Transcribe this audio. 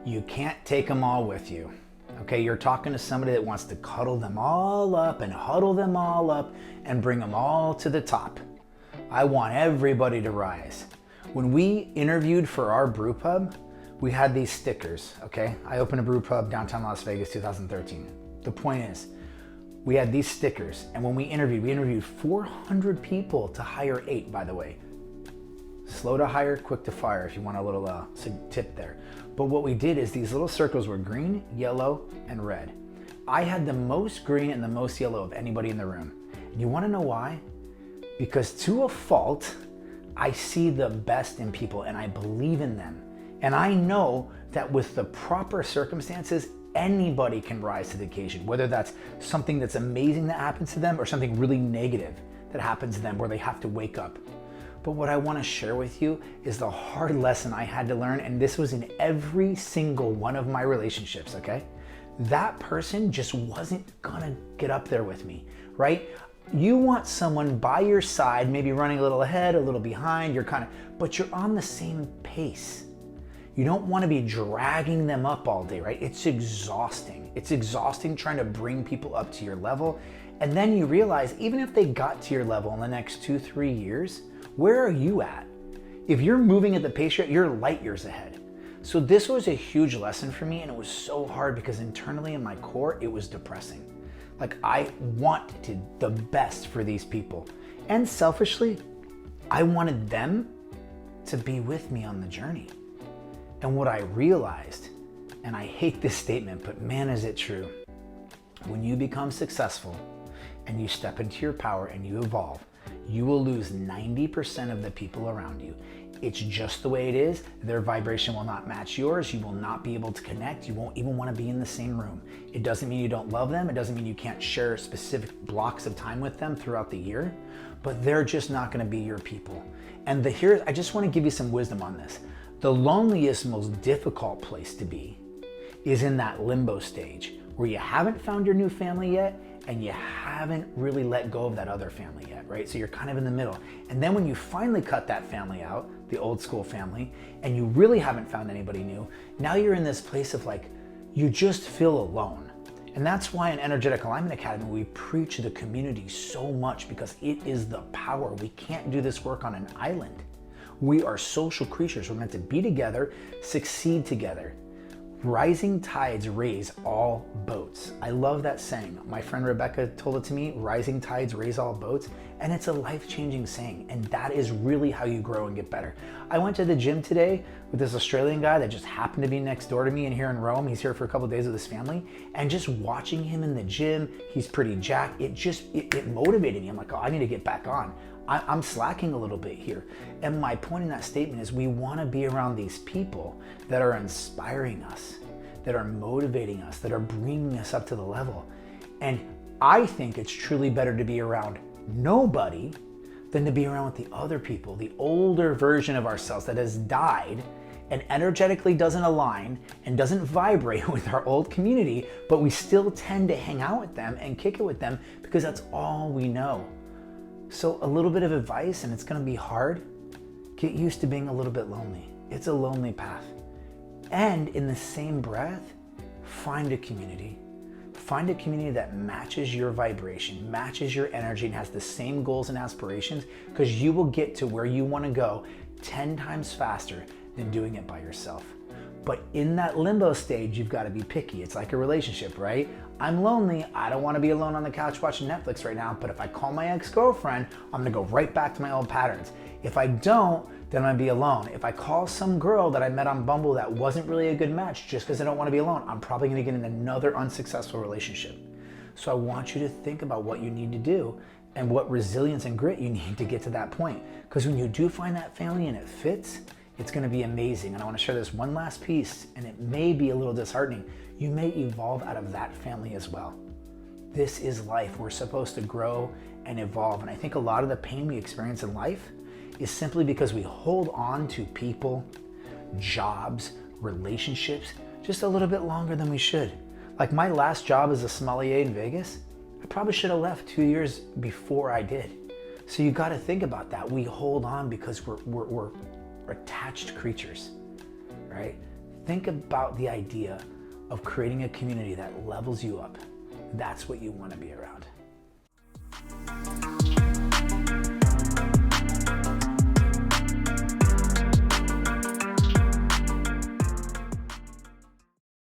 You can't take them all with you. Okay, you're talking to somebody that wants to cuddle them all up and huddle them all up and bring them all to the top. I want everybody to rise. When we interviewed for our brew pub, we had these stickers, okay? I opened a brew pub downtown Las Vegas, 2013. The point is, we had these stickers, and when we interviewed 400 people to hire 8, by the way. Slow to hire, quick to fire, if you want a little tip there. But what we did is these little circles were green, yellow, and red. I had the most green and the most yellow of anybody in the room. And you wanna know why? Because to a fault, I see the best in people and I believe in them. And I know that with the proper circumstances, anybody can rise to the occasion, whether that's something that's amazing that happens to them or something really negative that happens to them where they have to wake up. But what I want to share with you is the hard lesson I had to learn, and this was in every single one of my relationships, okay? That person just wasn't gonna get up there with me, right? You want someone by your side, maybe running a little ahead, a little behind, but you're on the same pace. You don't want to be dragging them up all day, right? It's exhausting. It's exhausting trying to bring people up to your level. And then you realize, even if they got to your level in the next 2-3 years, where are you at? If you're moving at the pace you're light years ahead. So this was a huge lesson for me, and it was so hard because internally in my core, it was depressing. Like, I wanted the best for these people. And selfishly, I wanted them to be with me on the journey. And what I realized, and I hate this statement, but man, is it true. When you become successful and you step into your power and you evolve, you will lose 90% of the people around you. It's just the way it is. Their vibration will not match yours. You will not be able to connect. You won't even want to be in the same room. It doesn't mean you don't love them. It doesn't mean you can't share specific blocks of time with them throughout the year, but they're just not going to be your people. And I just want to give you some wisdom on this. The loneliest, most difficult place to be is in that limbo stage where you haven't found your new family yet and you haven't really let go of that other family yet, right? So you're kind of in the middle. And then when you finally cut that family out, the old school family, and you really haven't found anybody new, now you're in this place of like, you just feel alone. And that's why in Energetic Alignment Academy, we preach the community so much, because it is the power. We can't do this work on an island. We are social creatures. We're meant to be together, succeed together. Rising tides raise all boats. I love that saying. My friend Rebecca told it to me, rising tides raise all boats. And it's a life-changing saying. And that is really how you grow and get better. I went to the gym today with this Australian guy that just happened to be next door to me and here in Rome. He's here for a couple of days with his family. And just watching him in the gym, he's pretty jacked. It motivated me. I'm like, oh, I need to get back on. I'm slacking a little bit here. And my point in that statement is we want to be around these people that are inspiring us, that are motivating us, that are bringing us up to the level. And I think it's truly better to be around nobody than to be around with the other people, the older version of ourselves that has died and energetically doesn't align and doesn't vibrate with our old community, but we still tend to hang out with them and kick it with them because that's all we know. So a little bit of advice, and it's gonna be hard, get used to being a little bit lonely. It's a lonely path. And in the same breath, find a community. Find a community that matches your vibration, matches your energy, and has the same goals and aspirations, because you will get to where you wanna go 10 times faster than doing it by yourself. But in that limbo stage, you've got to be picky. It's like a relationship, right? I'm lonely. I don't want to be alone on the couch watching Netflix right now, but if I call my ex-girlfriend, I'm going to go right back to my old patterns. If I don't, then I'm going to be alone. If I call some girl that I met on Bumble that wasn't really a good match just because I don't want to be alone, I'm probably going to get in another unsuccessful relationship. So I want you to think about what you need to do and what resilience and grit you need to get to that point. Because when you do find that family and it fits, it's going to be amazing. And I want to share this one last piece, and it may be a little disheartening. You may evolve out of that family as well. This is life. We're supposed to grow and evolve. And I think a lot of the pain we experience in life is simply because we hold on to people, jobs, relationships just a little bit longer than we should. Like my last job as a sommelier in Vegas, I probably should have left 2 years before I did. So you got to think about that. We hold on because we're attached creatures, right? Think about the idea of creating a community that levels you up. That's what you want to be around.